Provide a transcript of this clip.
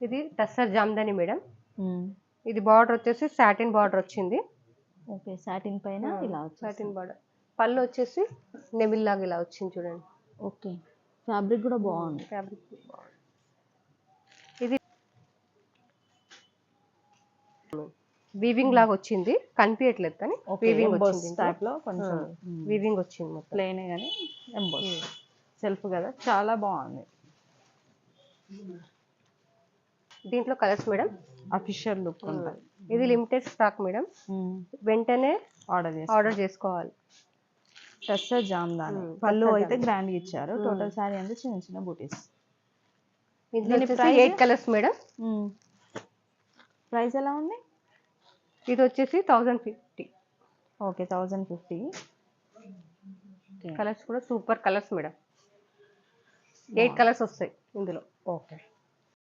ఇది టస్సర్ జామ్దాని మేడం. ఇది బార్డర్ వచ్చేసి సాటిన్ బార్డర్ వచ్చింది. ఓకే, సాటిన్ పైన ఇలా సాటిన్ బార్డర్. పళ్ళు వచ్చేసి నెమిల్ లాగా ఇలా వచ్చింది చూడండి. ఓకే, ఫ్యాబ్రిక్ కూడా బాగుంది. ఫ్యాబ్రిక్ ఇది వీవింగ్ లాగా వచ్చింది, కనిపించట్లేదు కానీ వీవింగ్ వచ్చింది టైప్ లో కొంచెం వీవింగ్ వచ్చింది. మొత్తం ప్లెయిన్ కానీ ఎంబోస్ సెల్ఫ్ కదా, చాలా బాగుంది. దీంట్లో కలర్స్ మేడం. అఫీషియల్ లుక్ ఉంటుంది. ఇది లిమిటెడ్ స్టాక్ మేడం, వెంటనే ఆర్డర్ చేసుకోవాలి. టస్సర్ జామ్దాని పళ్ళు అయితే గ్రాండ్ ఇచ్చారు. టోటల్ సారీ అంటే చిన్న చిన్న బూటీస్. దీని 8 కలర్స్ మేడం. ప్రైస్ ఎలా ఉంది? ఇది వచ్చేసి 1050. ఓకే, 1050. కలర్స్ కూడా సూపర్ కలర్స్ మేడం. 8 కలర్స్ వస్తాయి ఇందులో. ఓకే.